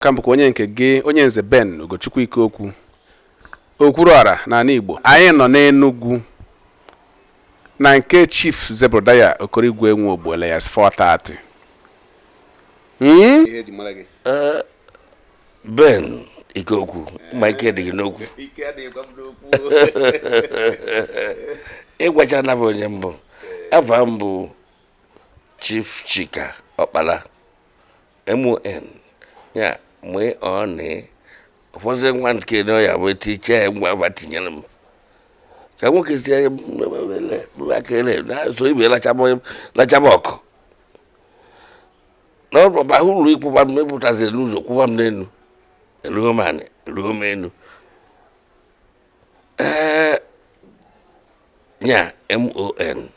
Kambụkwa onye nke gị onye nze Ben Ugochukwu ike okwu okwuru ọra n'ala Igbo anyị nọ n'Enugu na nke Chief Zeburudaya Okoroigwenwogbo Alias 430 ihe ji mara gị Ben ike okwu ma ike dị gị n'okwu ịgwacha na onye mbụ afa mbụ Chief Chika Ọkpala MON ya mgbe ọ na ụfọdụ nwa nke na ya bụ tiche ngwa afa tinyere m ka nwoke si akele na-so ibe lachaba ọkụ na ọba hụrụ ịkwụba m mepụtaziri n'ụzọ kwụba m n'elu eruo m anị eruo m enu nya MON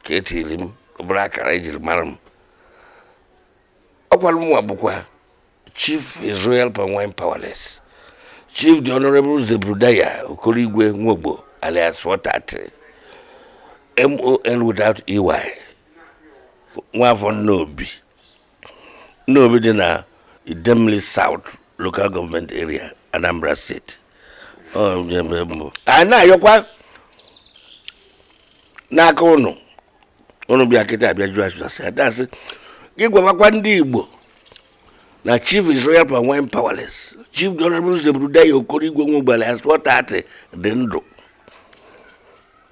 ka etiri m ọbụrụ akara ejiri mara m ọkwara m bụkwa Chief Israel Panwine Powerless, Chief the Honorable Zeburudaya Okoroigwenwogbo Alias 430, MON without EY. Nwafọ Nnobi dị na Idemili South Local Government Area, Anambra State. Na-ayọkwa n'aka ụnụ bịa kịta abịa jụọ asị adasị gị gwawakwa ndị Igbo na Chief Israel Panwine Powerless, Chief the Honorable Zeburudaya Okoroigwenwogbo Alias 430 dị ndụ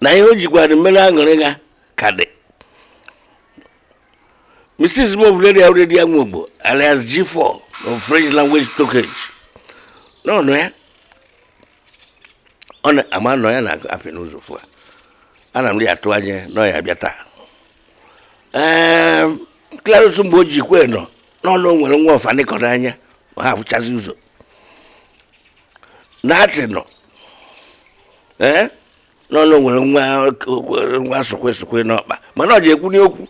na ihe o jikwara mmere aṅụrị ha ka dị. Mrs. Movlady Aurelia Nwogbo Alias G4 of French language stockage no ya ọ na-ama nọ ya na-apị n'ụzọ fụ ana m dị atụ anya nọ ya bịa taa Clarence mgbe o jikwe nọ n'ọnụ nwere nwa ọfanikọ n'anya ha abụchazi ụzọ na-atị nọ n'ọnụ nwere nwa sokwe n'ọkpa mana ọ ji ekwu n'okwu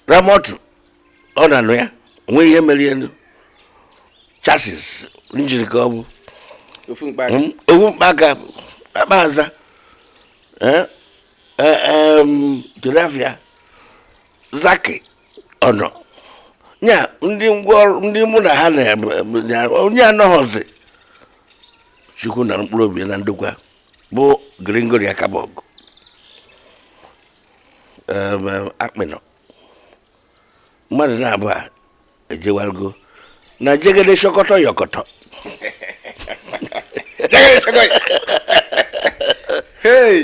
Ramotu ọ na-anụ ya onwe ihe mere elu chassis njiri ka ọ bụ ofu mkpaka akpaza tilapia Zaki ọnọ nya ndị mụ na ha na onye anọghọzi Chukwu na mkpụrụ obi na ndokwa bụ Gregory Akabog akpịnọ mmadụ na-abụ a ejewalgo na jegede shọkọtọ yọkọtọ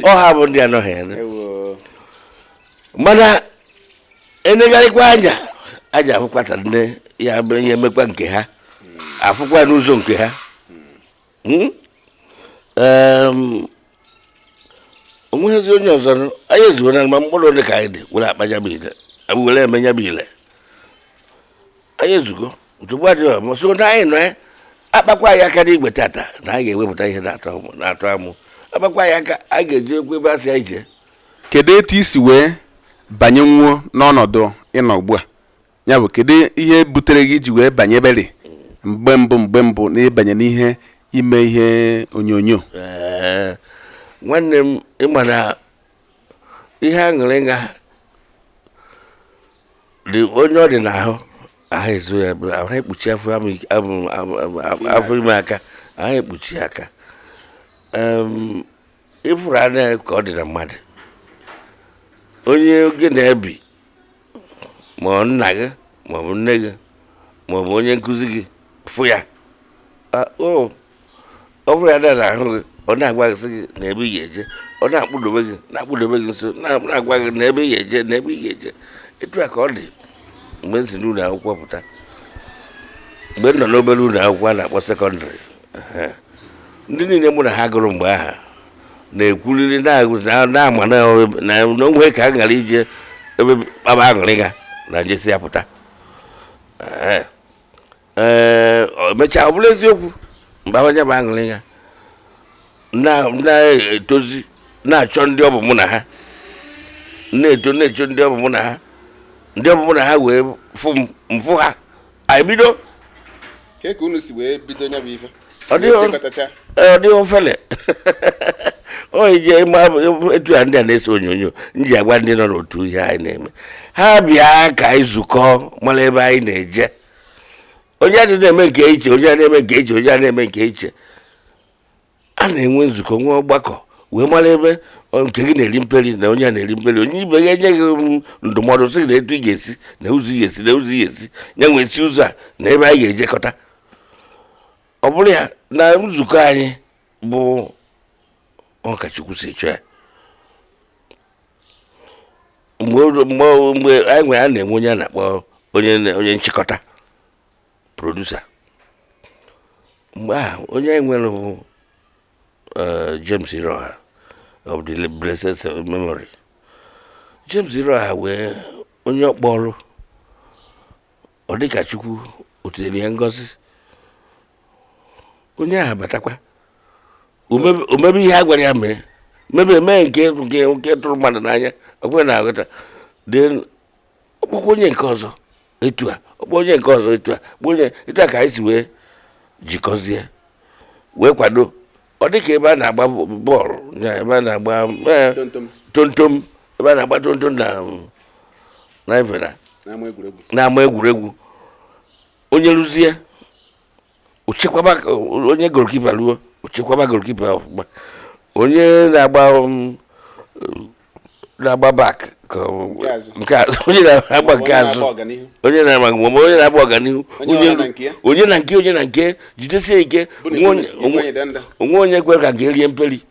ọha bụ ndị anọghị ya mana enegharịkwa anya afụkwata nne ya bụ ihe emekwa nke ha afụkwa n'ụzọ nke ha onweghịzi onye ọzọ anyị ezuo na ma mkpụrụ ole ka anyị dị were akpanya bụ ile were emenya bụ ile anyị ezugo ntụgbu adịghị ọmụ so na anyị nọ ya akpakwa anyị aka n'igwe tata na anyị ga-ewepụta ihe na-atọ amụ akpakwa anyị aka anyị ga-eji ekwe ebe asị anyị jee. Kedu etu isi wee banye nwuo n'ọnọdụ ịnọ ugbu a ya bụ kedu ihe butere gị iji wee banye ebere mgbe mbụ na ịbanye n'ihe ime ihe onyonyo? Nwanne m ịma na ihe aṅụrị nga dị onye ọ dị n'ahụ ahụ ezo ya ahụ ekpuchi afọ ime aka ahụ ekpuchi aka ịfụrụ anya ka ọ dị na mmadụ onye oge na-ebi ma ọ nna gị ma ọ bụ nne gị ma ọ bụ onye nkụzi gị fụ ya ọ fụrụ ya na ahụ gị ọ na-agwa gị sị gị na ebe ị ga-eje ọ na-akpụdobe gị nso na-agwa gị na ebe ị ga-eje na ebe ị ga-eje etu a ka ọ dị mgbe m si n'ụlọ akwụkwọ pụta mgbe m nọ n'obere ụlọ akwụkwọ a na-akpọ sekọndịrị ndị niile mụ na ha gụrụ mgbe aha na-ekwuriri na-ama na onwe ka a ghara ije ebe kpaba aṅụrị ga na njesi ya pụta emechaa ọ bụrụ eziokwu mgbawanye bụ aṅụrị ga na-etozi na-achọ ndị ọ bụ mụ na ha na-echo ndị ọ bụ mụ na ha ndị ọ bụ mụ na ha wee mfụ ha anyị bido ka unu si wee bido nya bụ ife ọ dịghị ofele oje ma etu a ndị a na-eso onyonyo nji agwa ndị nọ n'otu ihe anyị na-eme ha bịa ka anyị zukọ mara ebe anyị na-eje onye adị na-eme nke iche onye na-eme nke iche onye na-eme nke iche a na-enwe nzukọ nwe ọgbakọ wee mara ebe nke gị na-eri mperi na onye a na-eri mperi onye ibe ga-enye gị ndụmọdụ sị na etu ị ga-esi na ụzọ ị ga-esi na ụzọ ị ga-esi nye nwee esi ụzọ a na ebe anyị ga-ejekọta ọ bụrụ ya na nzukọ anyị bụ ọkachukwu si chọọ ya mgbe anyị nwere a na-enwe onye a na-akpọ onye nchịkọta produsa mgbe ahụ onye anyị nwere bụ James Iroha of the blessed memory James Iroha wee onye ọkpọrụ ọ dịka Chukwu otinyere ya ngozi onye ahụ batakwa omebe ihe a gwara ya mee mee nke tụrụ mmadụ n'anya ọkwe na aghọta ọkpọkwa onye nke ọzọ etu a ọkpọ onye nke ọzọ etu a etu a ka anyị si wee jikọzie wee kwado ọ dịka ebe a na-agba bọọlụ ebe a na-agba tontom ebe a na-agba tontom na-ama egwuregwu onye rụzie ochekwaba onye golikipa ruo ochekwaba golikipa ọfụma onye na-agba bak onye na-agba nke azụ onye na-agba ọganihu onye na nke jidesie ike onwe onye kwere ka ga-erie mperi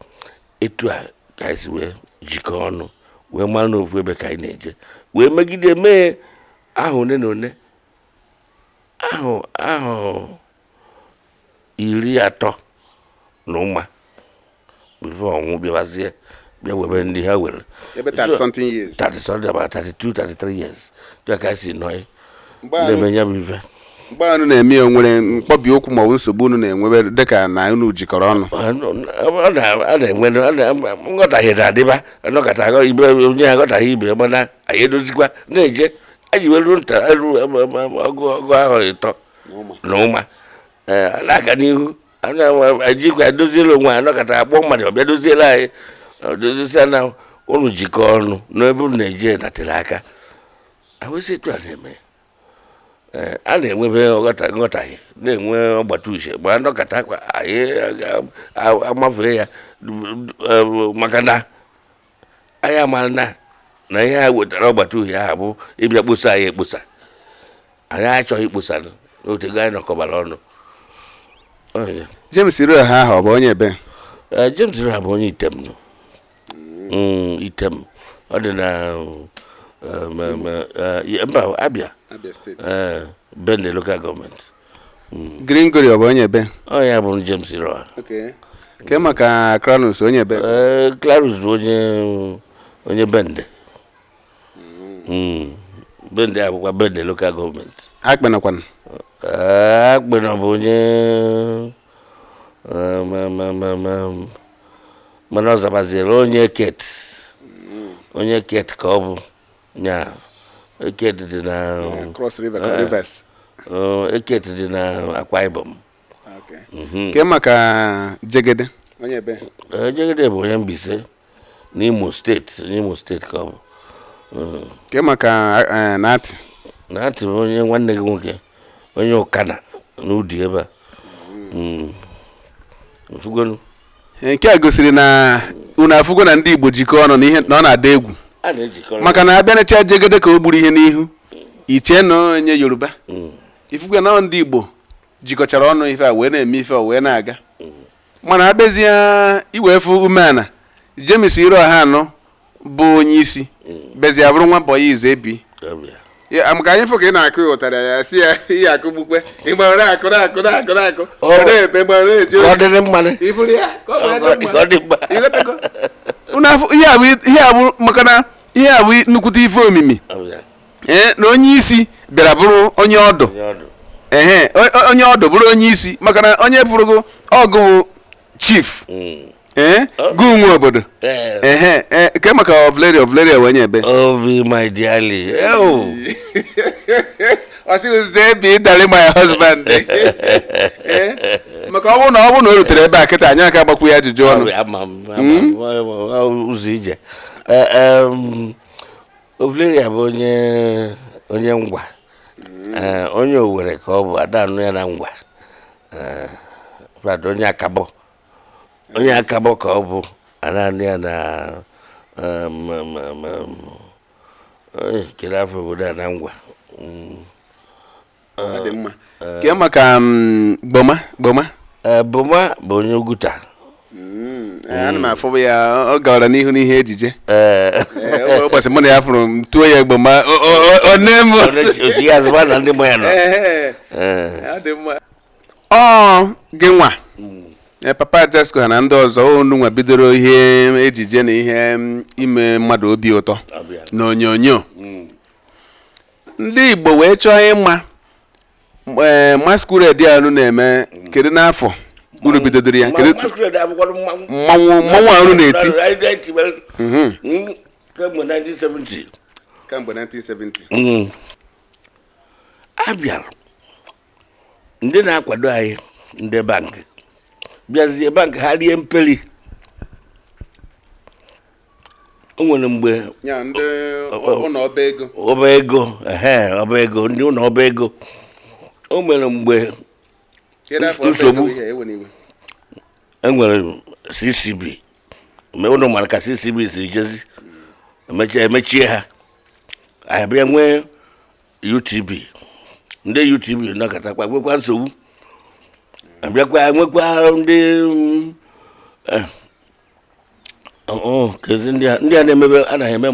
etu a ka anyị si wee jikọọ ọnụ wee mara n'ofu ebe ka anyị na-eje wee megide mee ahụ one na one ahụ 30 na ụma before ọnwụ bịabazie bịa webe ndị ha were ebe 30 years 33 years dịka ka si nọ na-eme ya bụ ife mgbe unu na-eme nwere mkpọbi okwu ma ọ bụ nsogbu unu na-enwebe dịka na unu jikọrọ ọnụ a na-enwe nghọtahie na-adịba anọkọta ibe onye ha aghọtaghị ibe mana anyị edozikwa na-eje anyị were nta ọgụ ahụ 3 na ụma na-aga n'ihu ejikwa edoziela onwe anọkọta akpọ mmadụ ọbịa doziela anyị dozisia na ụnụ jikọ ọnụ n'ebe unu na-eje natere aka ahụsị etu a na-eme a na-enwebe nghọtahie na-enwe ọgbata uche ma anọkọta anyị amafee ya maka na anyị amara na ihe a wetara ọgbata uhie ahụ bụ ịbịa kposa anyị ekposa anyị achọghị ikposa n'otego anyị nọkọbara ọnụ James Iroha ahụ ọ bụ onye ebe James Iroha bụ onye Item Item ọ dị na mba Abia State Bende local government Gringori ọ bụ onye ebe ọ ya bụ James Iroha ke maka Clarus onye ebe Clarus bụ onye Bende Bende abụkwa Bende local government akpenakwana akpena bụ onye mana ọ zabaziri onye ket ka ọ bụ nya eket dị na Cross River Rivers eket dị na Akwa Ibom ke maka Jegede onye ebe Jegede bụ onye Mbaise n'Imo steeti ka ọ bụ ke maka Nati bụ onye nwanne gị nwoke onye Ụkana n'Udi ebe a nke a gosiri na unu afụgo na ndị Igbo jikọọ ọnụ n'ihe na ọ na-ada egwu maka na abịa necha Jegede ka o gburu ihe n'ihu iche na onye Yoruba ifugwe na ndị Igbo jikọchara ọnụ ife a wee na-eme ife a wee na-aga mana abịazie iwefu umeala James Iroha anọ bụ onye isi bezie abụrụ nwa bọyị ize ebi amaka anyị fụ ka ị na-akụ ụtara ya si ya ihe akụgbukwe ịgbara akụ ebe gbara na-eji ihe abụ maka na ihe abụ nnukwute ife omimi na onye isi bịara bụrụ onye ọdụ onye ọdụ bụrụ onye isi maka na onye fụrụgo ọgụ chief gụ nwe obodo ke maka Ovleria wenye ebe Ovi my dearly Osi uze be darling my husband maka ọ bụrụ na o rutere ebe a kịta anyị aka agbakwu ya ajụjụ ọnụ ụzọ ije Ovleria bụ onye ngwa onye Owere ka ọ bụ ada anụ ya na ngwa onye akabọ ka ọ bụ ada anụ ya na kere afọ obodo a na ngwa dị mma ke maka gboma Boma bụ onye Oguta ana m afọ ya ọ gawara n'ihu n'ihe ejije ụbọchị mụ na ya fụrụ m tuo ya gboma gị nwa papa Jesco ha na ndị ọzọ unu nwa bidoro ihe ejije na ihe ime mmadụ obi ụtọ na onyonyo ndị Igbo wee chọọ ịma masquerade a unu na-eme kedu n'afọ unu bidodoro ya kedu mmanwụ a unu na-eti kemgbe 1970 abịara ndị na-akwado anyị ndị bankị bịazie bankị ha rie mperi o nwere mgbe ndị ụlọ ọba ego ndị ụlọ ọba ego o nwere mgbe nsogbu enwere CCB ụlọ mara ka CCB si jezi emechie ha abịa nwee UTB ndị UTB nọkọtakwa nwekwa nsogbu abịakwa nwekwa ndị kezi ndị a na-emebe anaghị eme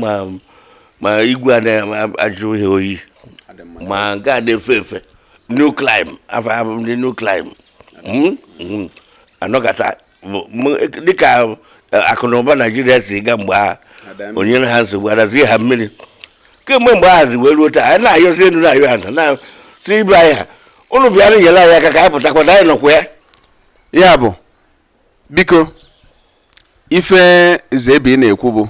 ma igwe a na-ajụ ihe oyi ma nke a na-efe efe new climb afọ ndị new climb anọkọta dịka akụnụba Naijiria si ga mgbe ha onyere ha nsogbu adazie ha mmiri kemgbe mgbe ahazi wee ruo taa anyị na-ayọzi elu na-ayọ ha na si ibe anyị ha unu bịara nyere anyị aka ka anyị pụtakwa anyị nọkwa ya bụ biko ife Zebi na-ekwu bụ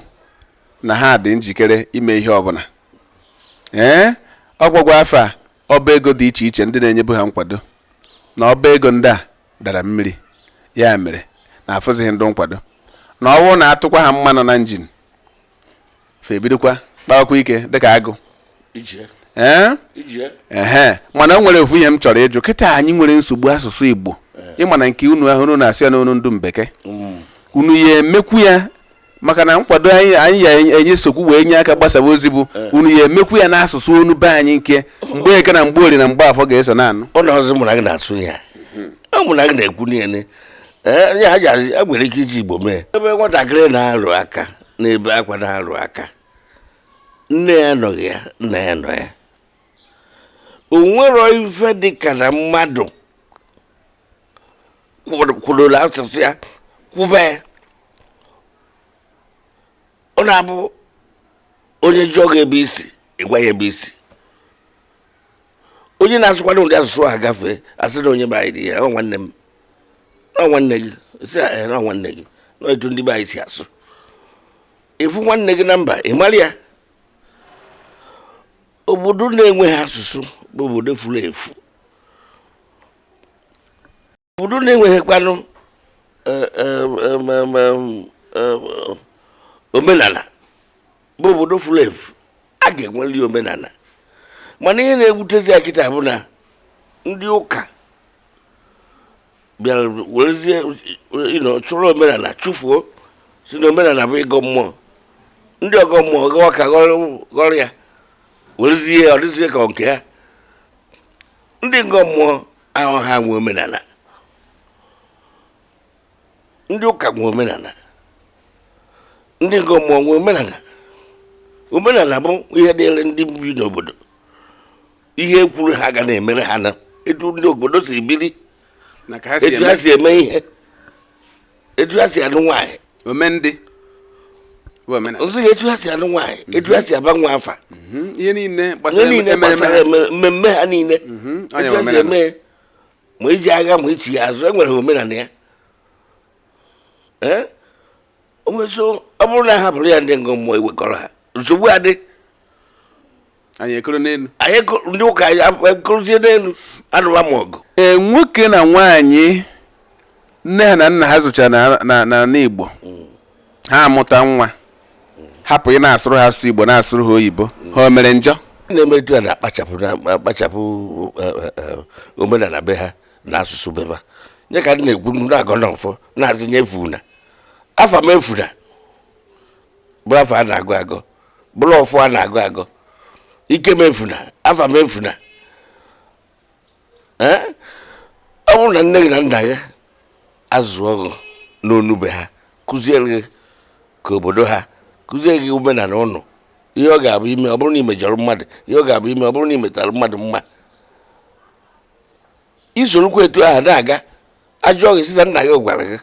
na ha dị njikere ime ihe ọbụla ọgwụgwọ afọ ọba ego dị iche iche ndị na-enyebu ha nkwado na ọba ego ndị a dara mmiri ya mere na afụzighị ndị nkwado na ọwụ na-atụkwa ha mmanụ na njin febidokwa kpawakwa ike dịka agụ mana o nwere ofu ihe m chọrọ ịjụ kịta anyị nwere nsogbu asụsụ Igbo ịma na nke unu ahụ unu na-asị ya n'onu ndụ mbeke unu ya emekwu ya maka na nkwado anyị ya enye nsogbu wee nye aka gbasaba ozi bụ unu ya emekwu ya n'asụsụ onu be anyị nke mgbe eke na mgbe ori na mgbe afọ ga-eso naanụ ọ na ọzọ mụ na gị na-asụ ya ọ mụ na gị na-ekwu niile onye ha ji nwere ike iji Igbo mee ebe nwatakịrị na-arụ aka n'ebe akwa na-arụ aka nne ya nọghị ya nna ya nọ ya o nwero ife dị ka na mmadụ kwudola asụsụ ya kwụba ya ọ na-abụ onye jụọ gị ebe isi ịgwa ya ebe isi onye na-asụkwado ụdị asụsụ ha gafee asị na onye be anyị dị ya ọ nwanne m ọ nwanne gị si na nwanne gị na etu ndị be anyị si asụ ịfụ nwanne gị na mba ị mara ya obodo na-enweghị asụsụ bụ obodo furu efu obodo na-enweghịkwanụ omenala bụ obodo furu efu a ga-enweli omenala mana ihe na-ewutezi ya kịta bụ na ndị ụka bịara werezie chụrụ omenala chụfuo si na omenala bụ ịgọ mmụọ ndị ọgọ mmụọ gawa ka ghọrọ ya werezie ọ dịzie ka nke ha ndị ngọ mmụọ ahụ ha nwe omenala ndị ụka nwe omenala ndị ngọ mmụọ nwe omenala omenala bụ ihe dịrị ndị bi n'obodo ihe ekwuru ha ga na-emere ha na etu ndị obodo si biri etu ha si eme ihe etu ha si anụ nwaanyị omendị ozi etu ha si anụ nwaanyị etu ha si aba nwa afa ihe niile gbasara mmemme ha niile etu ha si eme ma iji agha ma ichi ya azụ enwere omenala ya onweso ọ bụrụ na a hapụrụ ya ndị ngọ mmụọ ewekọrọ ha nsogbu adị anyị ekoro n'elu ndị ụka anyị ekorozie n'elu anụwa m ọgụ nwoke na nwaanyị nne ha na nna ha zụcha na n'Igbo ha amụta nwa hapụ ị na-asụrụ ha asụ Igbo na-asụrụ ha oyibo ha o mere njọ na-eme etu a na-akpachapụ omenala be ha na asụsụ be ha nye ka ndị na-ekwu na-agọ na mfọ na-azị nye efuna afa m efuna bụrụ afa a na-agụ agụ bụrụ ọfụ a na-agụ agụ ike m efuna afa m efuna ọ bụrụ na nne gị na nna gị azụ ọgụ n'onube ha kụziere gị ka obodo ha kụziere gị omenala ụnụ ihe ọ ga-abụ ime ọ bụrụ na imejọrọ mmadụ ihe ọ ga-abụ ime ọ bụrụ na imetara mmadụ mma isorokwa etu ahụ na-aga ajụọ gị si na nna gị gwara gị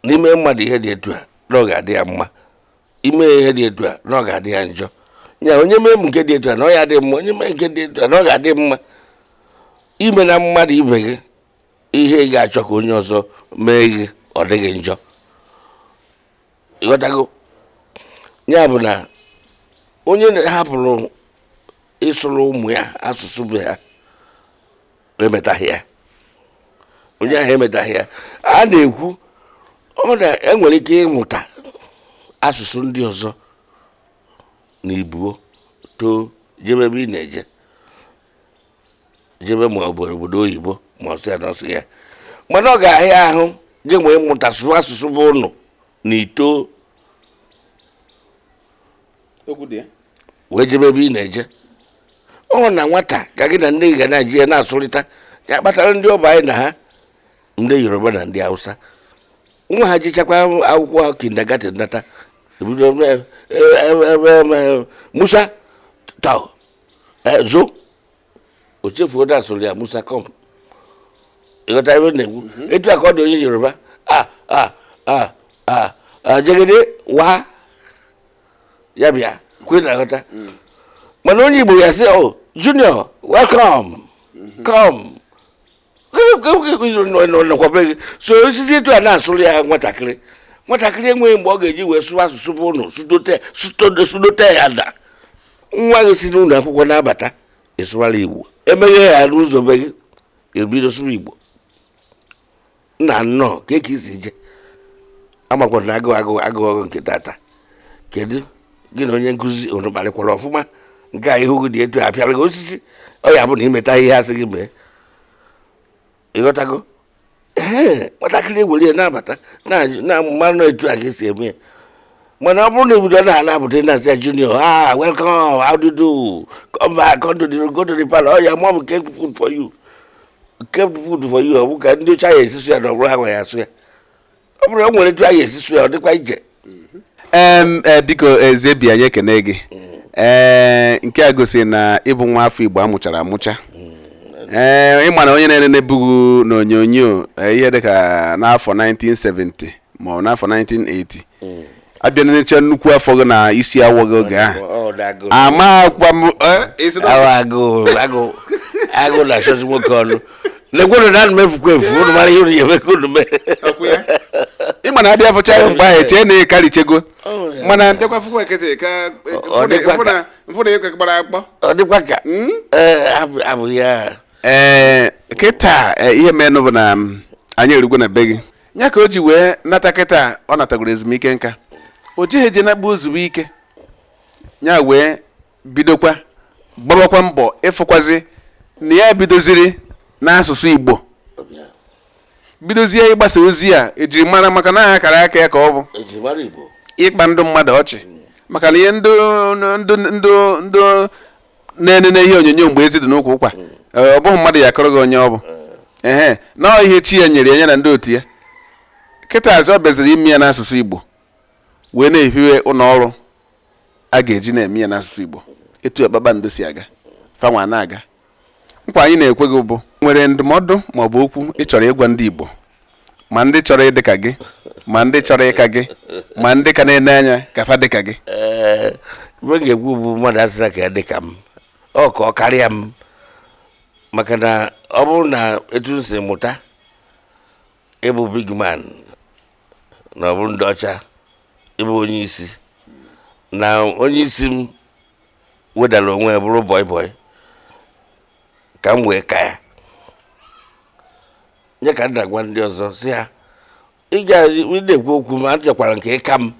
n'ime mmadụ ihe dị etu a na ọ ga-adị ya mma ime ihe dị etu a na ọ ga-adị ya njọ nya onye mee m nke dị etu a na ọ ya dị mma onye mee nke dị etu a na ọ ga-adị mma ime na mmadụ ibe gị ihe ị ga-achọ ka onye ọzọ mee gị ọ dịghị njọ ịghọtago ya bụ na onye na-ahapụrụ ịsụrụ ụmụ ya asụsụ be ha emetaghị ya onye ahụ emetaghị ya a na-ekwu ọ na-enwere ike ịmụta asụsụ ndị ọzọ na Igbo too jebe ebe ị na-eje jebe ma ọ bụ obodo oyibo ma ọsụ ya n'ọsụ ya mana ọ ga-ahịa ahụ je nwee ịmụta asụsụ bụ ụnụ na ito wee jebe ebe ị na-eje ọ na nwata ka gị na nne gị ga na-eji ya na-asụrịta ya kpatara ndị ọba anyị na ha ndị Yoruba na ndị Hausa nwa ha jichakwa akwụkwọ kindergarten nata Musa tao zo o chefuo da asụrụ ya Musa kom ịghọta ebe na-ekwu etu a ka ọ dị onye Yoruba jegede wa ya bịa kwe na aghọta mana onye Igbo ya sị oh Junior welcome come so osisi etu a na-asụrụ ya nwatakịrị enweghị mgbe ọ ga-eji wee sụọ asụsụ bụ ụnụ sudote ya da nwa gị si n'ụlọ akwụkwọ na-abata ịsụwara Igbo emeghe ya n'ụzọ be gị ebido sụwa Igbo nna nnọọ ka isi je amakwana na agụụ nke tata kedu gị na onye nkụzi unu kparịkwara ọfụma nke a ihu gị dị etu apịara gị osisi ọ ya bụ na imeta ihe asị gị mee ịghọtago nwatakịrị ewere ya na-abata na mmanụ etu a ga-esi eme ya mana ọ bụrụ na ebido na-anapụta na-asị ya Junior welcome how do you do come back go to the parlor ya mom kept food for you ọ bụ ka ndị oche ahụ esisu ya na ọ bụrụ ha nwe ya asụ ya ọ bụrụ na o nwere etu ahụ esisu ya ọ dịkwa ije biko Zebi anyị ekene gị nke a gosi na ịbụ nwa afọ Igbo amụchara amụcha ịma na onye na-enebughị n'onyonyo ihe dịka n'afọ 1970 ma ọ n'afọ 1980 abịa necha nnukwu afọ gị na isi awọ gị oge ahụ amakwa m agụ na achọzi nwoke ọnụ lekwenu na anụ mefukwa efu ụnụ mara ihe ụnụ ya eme ka ụnụ mee ịma na abịa fụcha mgbe ahụ echee na ịkarichego mana bịakwa fụkwa ekete ka mfụ na ịka gbara akpọ ọ dịkwa ka abụ ya kịta ihe menụ bụ na anyị erugwo na be gị ya ka o ji wee nata kịta ọ natagoro ezumike nka o jighị eje na-akpụ ozugbo ike ya wee bidokwa gbawakwa mbọ ịfụkwazi na ya bidoziri n'asụsụ Igbo bidozie ịgbasa ozi a ejiri mara maka na aha akara aka ya ka ọ bụ ịkpa ndụ mmadụ ọchị maka na ihe ndụ na-enene ihe onyonyo mgbe ezi dị n'ụkwụ ụkwa ọ bụghị mmadụ ya akọrọ gị onye ọ bụ na ihe chi ya nyere ya na ndị otu ya kịta azị ọ beziri ime ya n'asụsụ Igbo wee na-ehiwe ụlọ ọrụ a ga-eji na-eme ya n'asụsụ Igbo etu kpakpando si aga fanwa na-aga nkwa anyị na-ekwe gị bụ nwere ndụmọdụ maọbụ okwu ị chọrọ ịgwa ndị Igbo ma ndị chọrọ ịdị ka gị ma ndị chọrọ ịka gị ma ndị ka na-ene anya ka fa dị ka gị mgbe ga-ekwu bụ mmadụ asịra ka ya dị ka m ọ ka ọ karịa m maka na ọ bụrụ na etu m si mụta ịbụ big man na ọ bụrụ ndị ọcha ịbụ onye isi na onye isi m wedara onwe ya bụrụ bọị bọị ka m wee ka ya nye ka nna gwa ndị ọzọ si ha ị na-ekwu okwu ma achọkwara nke ịka m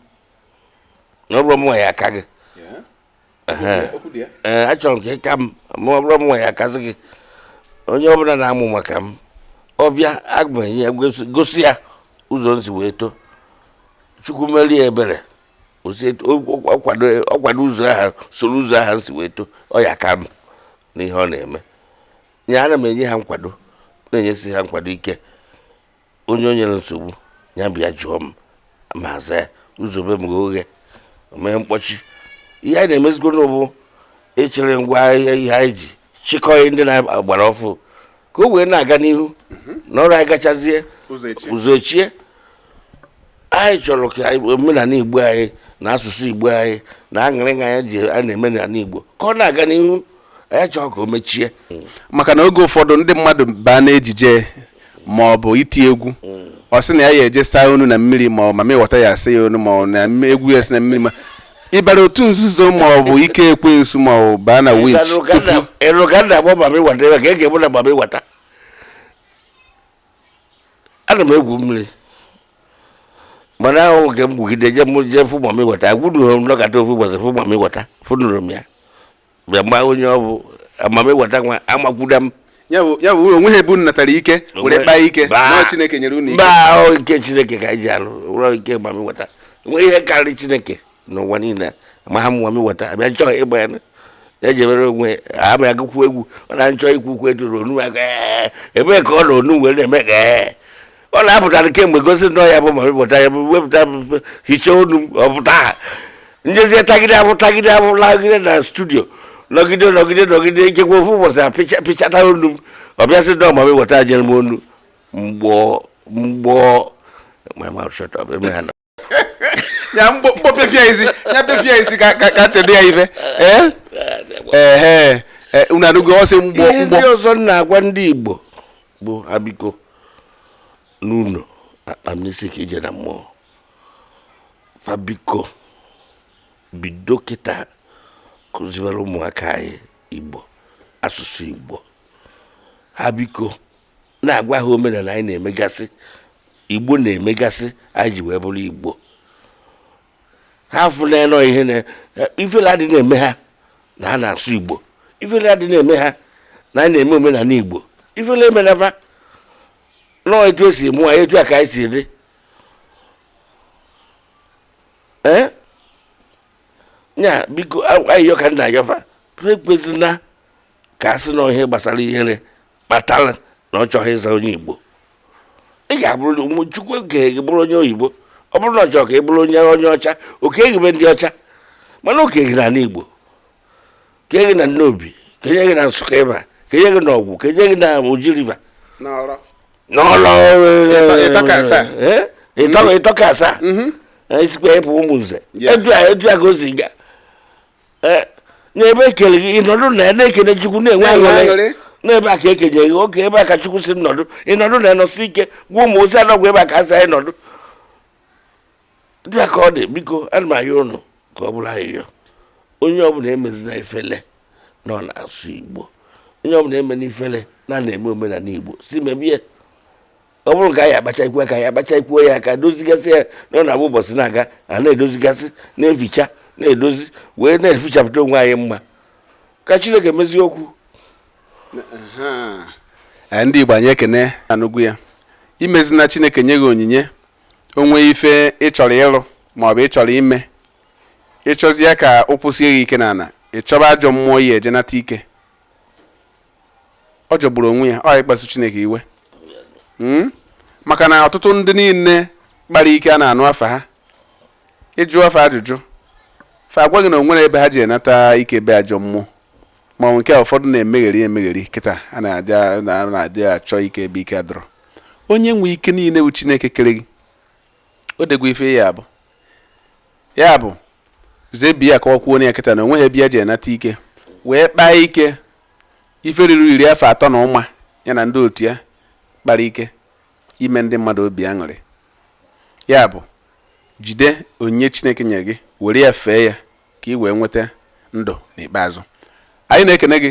na ọ bụrụ m nwa ya aka gị achọrọ nke ịka m ma ọ bụrụ m nwa ya akasị gị onye ọbụla na-amụ maka m ọbịa agbanyeghị ya gosi ya ụzọ nsi wee too chukwu merie ebere ọkwado ụzọ ahụ soro ụzọ ahụ nsi wee too ọ ya aka m n'ihe ọ na-eme ya ana m enye ha nkwado na-enyesi ha nkwado ike onye nyere nsogbu ya bịa jụọ m ma za ya ụzọ be m oghe mee mkpọchi ihe anyị na-emezigbo n'ụbụ echere ngwa ahịa ihe anyị ji chịkọghị ndị na-agbara ọfụ ka o wee na-aga n'ihu na ọrụ anyị gachazie ụzọ echie anyị chọrọ ka omenala Igbo anyị na asụsụ Igbo anyị na aṅụrị anyị ji a na-eme n'ala Igbo ka ọ na-aga n'ihu anyị chọrọ ka o mechie maka na oge ụfọdụ ndị mmadụ baa n'ejije ma ọ bụ iti egwu ọ sị na ya eje saa onu na mmiri ma ọ ma ịghọta ya asị ya onu ma ọ na egwu ya si na mmiri ma ịbara otu nzuzo ma ọ bụ ike ekwensu ma ọ baa na winch eruganda bụ ma ịghọta ebe ka ege bụ na ma ịghọta ana m egwu mmiri mana ahụ nke m gwugide je fụ ma ịghọta agwụdụghị m nọkata ofu ụbọchị fụ ma ịghọta fụnụrụ m ya bịa mgba onye ọ bụ amam ịghọta nwa amakwuda m ya bụ onwe ha ebu natara ike were kpaa ike na Chineke nyere unu ike ahụ ike Chineke ka anyị ji alụ ụrọ ike ma ịghọta nwe ihe karịrị Chineke n'ụwa niile ma ha mụwa m ịghọta abịa chọọ ịgba ya ejebere onwe ama ya gụkwu egwu ọ na nchọ ikwukwu eduru onu aka ebee ka ọ na onu were na-eme ka ọ na-apụtara kemgbe gosi nọ ya bụ ma ịghọta ya bụ wepụta hichaa onu m ọpụta ha njezie tagide lagide na studio nọgide ikekwe ofu ụbọchị apịchata onu m ọ bịa sị na ọma m ịghọta nyere m onu mgbọ ya mkpọpịa isi ka tedo ya ife unu anụgo ọsị mgbọ ndị ọzọ na-agwa ndị Igbo bụ abiko n'ụlọ akpamnisi ka ije na mmụọ fabiko bido kịta kụziere ụmụaka anyị Igbo asụsụ Igbo ha biko na-agwa ha omenala anyị na-emegasị Igbo na-emegasị anyị ji wee bụrụ Igbo ha fụla nọ ihe na ifele adị na-eme ha na ha na-asụ Igbo ifele adị na-eme ha na anyị na-eme omenala Igbo ifele emenafa nọọ etu esi mụọ etu a ka anyị si dị nya biko ayịyọ ka nna ayọfa ekwezina ka a sị na ihe gbasara ihere kpatara na ọ chọghị ịza onye Igbo ị ga-abụrụ ụmụ Chukwu ga bụrụ onye oyibo ọ bụrụ na ọ chọrọ ka ị bụrụ onye ọcha oke eghebe ndị ọcha mana oke gị na Igbo ka enye gị na Nnobi ka enye gị na Nsụka ebe a ka enye gị na Ọgwụ ka enye gị na Oji River n'ọlọ ịtọka asaa esikwa ịpụ ụmụ nze edu a ka o si ga n'ebe ekele gị ịnọdụ na ya na-ekele Chukwu na-enwe aṅụrị n'ebe a ka ekenye gị oke ebe a ka Chukwu si nọdụ ịnọdụ na ịnọsi ike gwa ụmụ ozi anọgwụ ebe a ka asị anyị nọdụ dị ka ọ dị biko ana m ayọ ụnụ ka ọ bụrụ ayịyọ onye ọbụla emezina ifele na ọ na-asụ Igbo onye ọbụla eme n'ifele na na-eme omenala Igbo si mebie ọ bụrụ ka anyị akpachakwu ka anyị akpachakwuo ya ka dozigasị ya na ọ na-abụ ụbọchị na-aga a na-edozigasị na-eficha na-edozi wee na-efichapụta onwe anyị mma ka Chineke mezie okwu ndị Igbo anyị ekene anụgwu ya imezina Chineke nye gị onyinye onwe ife ịchọrọ ịrụ ma ọ bụ ịchọrọ ime ịchọzie ka ọ kwụsie gị ike n'ala ịchọba ajọ mmụọ ya eje nata ike ọ jọgburu onwe ya ọ ịkpasu Chineke iwe maka na ọtụtụ ndị niile kpara ike a na-anụ afa ha ịjụ afa ajụjụ fa agwaghị na onwere ebe ha ji enata ike be ajọ mmụọ ma ọ nke ụfọdụ na-emegheri kịta a na-adị achọ ike ebe ike adọrọ onye nwe ike niile bụ Chineke kere gị o degwa ife ya bụ zebi ya ka ọ kwuo na ya kịta na onweghị ebe ya ji enata ike wee kpaa ike ife riri 30 na ụma ya na ndị otu ya kpara ike ime ndị mmadụ obi aṅụrị ya bụ jide onyinye Chineke nyere gị were ya fee ya ka ị wee nweta ndụ n'ikpeazụ anyị na-ekene gị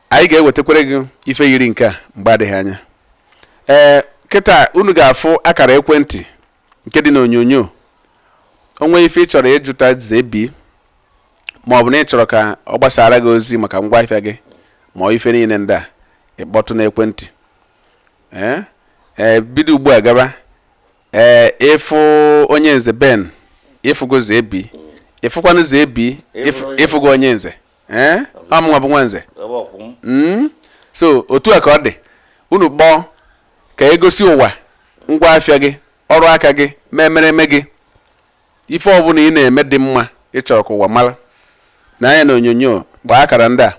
anyị ga-ewetakwere gị ife yiri nke a mgbe adịghị anya kịta unu ga-afụ akara ekwentị nke dị n'onyonyo. Onwe ife ị chọrọ ịjụta Zebi ma ọ bụ na ị chọrọ ka ọ gbasara gị ozi maka ngwaahịa gị ma ọ ife niile ndị a ịkpọtụ n'ekwentị. Bido ugbu a gaba ịfụ onye nze Ben, ịfụgo Zebi, ịfụkwanụ Zebi, ịfụgo onye nze. Ọmụnwa bụ nwa nze. So otu a ka ọ dị. Unu kpọọ ka egosi ụwa ngwaahịa gị, ọrụ aka gị, memereme gị, ife ọbụla ị na-eme dị mma ị chọrọ ka ụwa mara. Na anya na onyonyo gbaa akara ndị a.